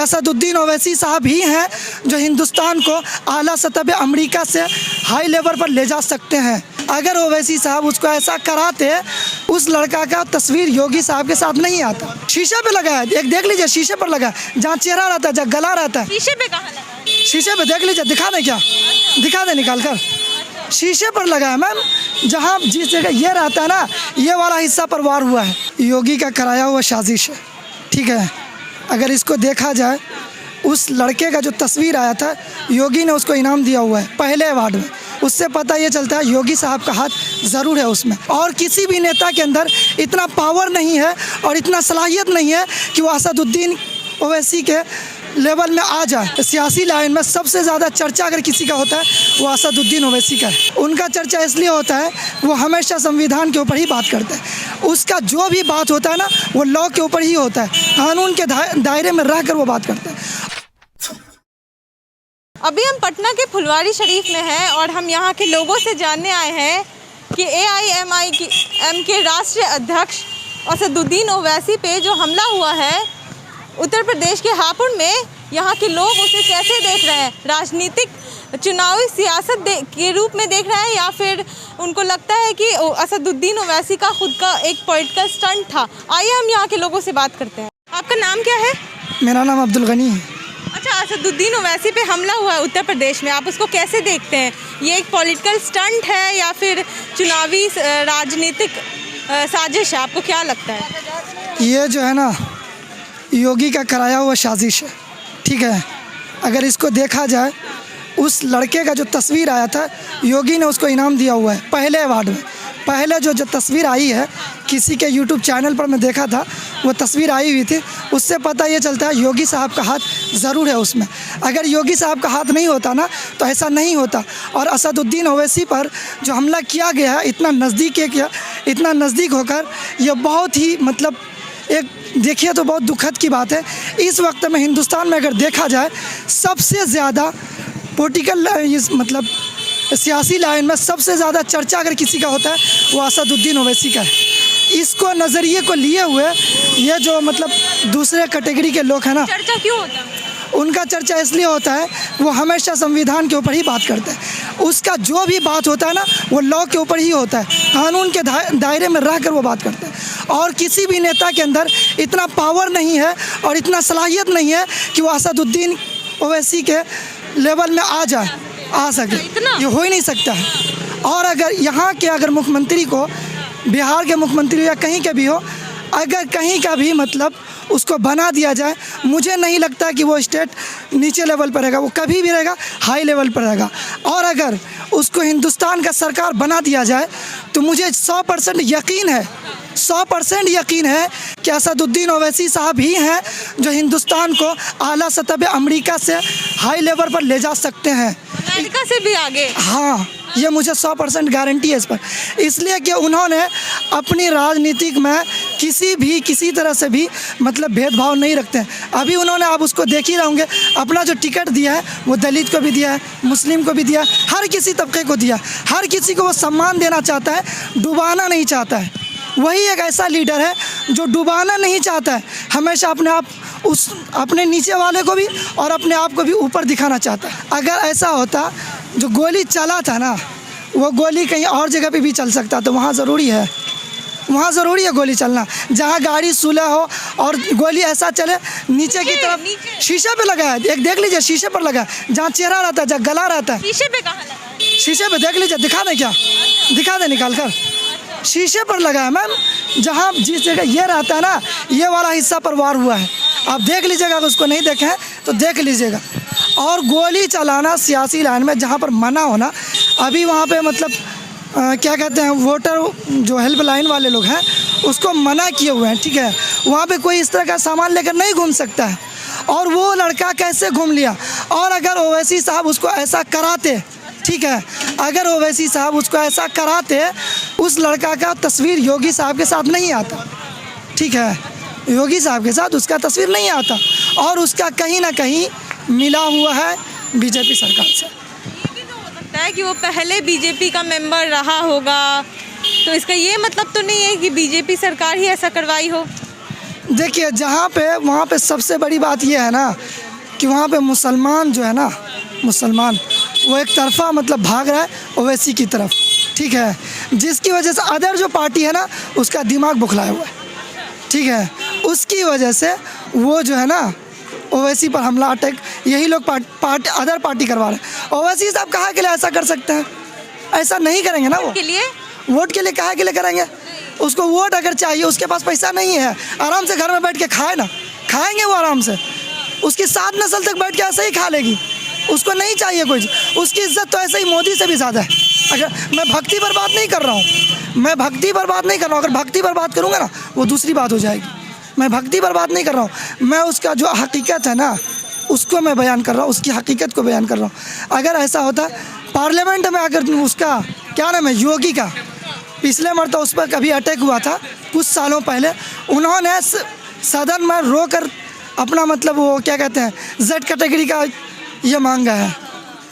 असदुद्दीन ओवैसी साहब ही हैं जो हिंदुस्तान को आला सतह पे अमेरिका से हाई लेवल पर ले जा सकते हैं। अगर ओवैसी साहब उसको ऐसा कराते, उस लड़का का तस्वीर योगी साहब के साथ नहीं आता। शीशे पे लगा है, एक देख लीजिए, शीशे पर लगा है, जहाँ चेहरा रहता है, जहाँ गला रहता है। शीशे पे कहाँ लगा है? शीशे पे देख लीजिए, दिखा दें क्या? दिखा दें निकाल कर। शीशे पर लगा है मैम, जहाँ जिस जगह ये रहता है ना, ये वाला हिस्सा पर वार हुआ है। योगी का कराया हुआ साजिश है, ठीक है। अगर इसको देखा जाए, उस लड़के का जो तस्वीर आया था, योगी ने उसको इनाम दिया हुआ है पहले अवार्ड में। उससे पता ये चलता है योगी साहब का हाथ ज़रूर है उसमें। और किसी भी नेता के अंदर इतना पावर नहीं है और इतना सलाहियत नहीं है कि वो असदुद्दीन ओवैसी के लेवल में आ जाए। सियासी लाइन में सबसे ज़्यादा चर्चा अगर किसी का होता है वो असदुद्दीन ओवैसी का है। उनका चर्चा इसलिए होता है, वो हमेशा संविधान के ऊपर ही बात करते हैं। उसका जो भी बात होता है ना, वो लॉ के ऊपर ही होता है, कानून के दायरे में रहकर वो बात करते हैं। अभी हम पटना के फुलवारी शरीफ में हैं और हम यहाँ के लोगों से जानने आए हैं कि AIMIM के राष्ट्रीय अध्यक्ष असदुद्दीन ओवैसी पे जो हमला हुआ है उत्तर प्रदेश के हापुड़ में, यहाँ के लोग उसे कैसे देख रहे हैं? राजनीतिक चुनावी सियासत के रूप में देख रहे हैं या फिर उनको लगता है कि असदुद्दीन ओवैसी का खुद का एक पॉलिटिकल स्टंट था? आइए हम यहाँ के लोगों से बात करते हैं। आपका नाम क्या है? मेरा नाम अब्दुल गनी है। अच्छा, असदुद्दीन ओवैसी पे हमला हुआ है उत्तर प्रदेश में, आप उसको कैसे देखते हैं? ये एक पॉलिटिकल स्टंट है या फिर चुनावी राजनीतिक साजिश है? आपको क्या लगता है? ये जो है ना, योगी का कराया हुआ साजिश है, ठीक है। अगर इसको देखा जाए, उस लड़के का जो तस्वीर आया था, योगी ने उसको इनाम दिया हुआ है पहले अवार्ड में। पहले जो तस्वीर आई है, किसी के YouTube चैनल पर मैं देखा था, वो तस्वीर आई हुई थी। उससे पता ये चलता है योगी साहब का हाथ ज़रूर है उसमें। अगर योगी साहब का हाथ नहीं होता ना, तो ऐसा नहीं होता। और असदुद्दीन ओवैसी पर जो हमला किया गया है, इतना नज़दीक होकर, ये बहुत ही मतलब एक देखिए तो बहुत दुखद की बात है। इस वक्त में हिंदुस्तान में अगर देखा जाए, सबसे ज़्यादा पॉलिटिकल मतलब सियासी लाइन में सबसे ज़्यादा चर्चा अगर किसी का होता है, वो असदुद्दीन ओवैसी का है। इसको नज़रिए को लिए हुए ये जो मतलब दूसरे कैटेगरी के लोग हैं ना, चर्चा क्यों होता है? उनका चर्चा इसलिए होता है, वो हमेशा संविधान के ऊपर ही बात करते हैं। उसका जो भी बात होता है ना, वो लॉ के ऊपर ही होता है, कानून के दायरे में रहकर वो बात करते हैं। और किसी भी नेता के अंदर इतना पावर नहीं है और इतना सलाहियत नहीं है कि वो असदुद्दीन ओवैसी के लेवल में आ सके। ये हो ही नहीं सकता है। और अगर यहाँ के अगर मुख्यमंत्री को, बिहार के मुख्यमंत्री या कहीं के भी हो, अगर कहीं का भी मतलब उसको बना दिया जाए, मुझे नहीं लगता कि वो स्टेट नीचे लेवल पर रहेगा, वो कभी भी रहेगा हाई लेवल पर रहेगा। और अगर उसको हिंदुस्तान का सरकार बना दिया जाए, तो मुझे 100% यकीन है कि असदुद्दीन ओवैसी साहब ही हैं जो हिंदुस्तान को आला सतह पे अमेरिका से हाई लेवल पर ले जा सकते हैं, अमेरिका से भी आगे। हाँ, ये मुझे 100% गारंटी है इस पर। इसलिए कि उन्होंने अपनी राजनीतिक में किसी तरह से भी मतलब भेदभाव नहीं रखते हैं। अभी उन्होंने, आप उसको देख ही रहोगे, अपना जो टिकट दिया है वो दलित को भी दिया है, मुस्लिम को भी दिया, हर किसी तबके को दिया, हर किसी को वो सम्मान देना चाहता है, डुबाना नहीं चाहता है। वही एक ऐसा लीडर है जो डुबाना नहीं चाहता है, हमेशा अपने नीचे वाले को भी और अपने आप को भी ऊपर दिखाना चाहता है। अगर ऐसा होता, जो गोली चला था ना, वो गोली कहीं और जगह पे भी चल सकता, तो वहाँ ज़रूरी है गोली चलना। जहाँ गाड़ी सुलह हो और गोली ऐसा चले नीचे की तरफ, शीशे पे लगा है, एक देख लीजिए, शीशे पर लगा है, जहाँ चेहरा रहता है, जहाँ गला रहता है। शीशे पे कहाँ लगा है? शीशे पे देख लीजिए, दिखा दें क्या? दिखा दें निकाल कर। शीशे पर लगा है मैम, जहाँ जिस जगह ये रहता है ना, ये वाला हिस्सा पर वार हुआ है। आप देख लीजिएगा, अगर उसको नहीं देखे हैं तो देख लीजिएगा। और गोली चलाना सियासी लाइन में जहाँ पर मना होना, अभी वहाँ पे मतलब क्या कहते हैं, वोटर जो हेल्पलाइन वाले लोग हैं उसको मना किए हुए हैं, ठीक है। वहाँ पे कोई इस तरह का सामान लेकर नहीं घूम सकता है। और वो लड़का कैसे घूम लिया? और अगर ओवैसी साहब उसको ऐसा कराते, ठीक है, अगर ओवैसी साहब उसको ऐसा कराते, उस लड़का का तस्वीर योगी साहब के साथ नहीं आता, ठीक है, योगी साहब के साथ उसका तस्वीर नहीं आता। और उसका कहीं ना कहीं मिला हुआ है बीजेपी सरकार से। ये तो हो सकता है कि वो पहले बीजेपी का मेंबर रहा होगा, तो इसका ये मतलब तो नहीं है कि बीजेपी सरकार ही ऐसा करवाई हो। देखिए जहाँ पे वहाँ पे सबसे बड़ी बात ये है ना कि वहाँ पे मुसलमान जो है ना, मुसलमान वो एक तरफा मतलब भाग रहा है ओवैसी की तरफ, ठीक है, जिसकी वजह से अदर जो पार्टी है ना उसका दिमाग बुखलाया हुआ है, ठीक है, उसकी वजह से वो जो है ना ओवैसी पर हमला अटैक यही लोग अदर पार्टी करवा रहे हैं। ओवैसी साहब कहाँ के लिए ऐसा कर सकते हैं? ऐसा नहीं करेंगे ना वो। के लिए वोट के लिए कहाँ के लिए करेंगे? उसको वोट अगर चाहिए, उसके पास पैसा नहीं है, आराम से घर में बैठ के खाए ना, खाएंगे वो आराम से, उसकी 7 नस्ल तक बैठ के ऐसे ही खा लेगी, उसको नहीं चाहिए कोई, उसकी इज्जत तो ऐसे ही मोदी से भी ज़्यादा है। अगर मैं भक्ति पर बात नहीं कर रहा हूँ, मैं भक्ति पर बात नहीं कर रहा हूँ, अगर भक्ति पर बात करूँगा ना वो दूसरी बात हो जाएगी। मैं भक्ति पर बात नहीं कर रहा हूँ, मैं उसका जो हकीकत है ना उसको मैं बयान कर रहा हूँ, उसकी हकीकत को बयान कर रहा हूँ। अगर ऐसा होता पार्लियामेंट में, अगर उसका क्या नाम है, योगी का पिछले मरतबा उस पर कभी अटैक हुआ था कुछ सालों पहले, उन्होंने सदन में रोकर अपना मतलब वो क्या कहते हैं जेड कैटेगरी का ये मांगा है,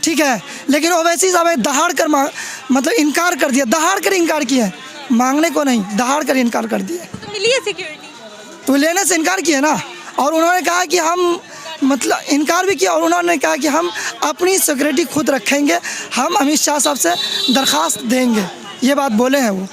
ठीक है, लेकिन ओवैसी साहब ने दहाड़ कर मतलब इनकार कर दिया, दहाड़ कर इनकार किया, मांगने को नहीं, दहाड़ कर इनकार कर दिया। तो मिली है सिक्योरिटी, तो लेने से इनकार किया ना, और उन्होंने कहा कि हम मतलब इनकार भी किया, और उन्होंने कहा कि हम अपनी सिक्योरिटी खुद रखेंगे, हम अमित शाह साहब से दरख्वास्त देंगे, ये बात बोले हैं वो।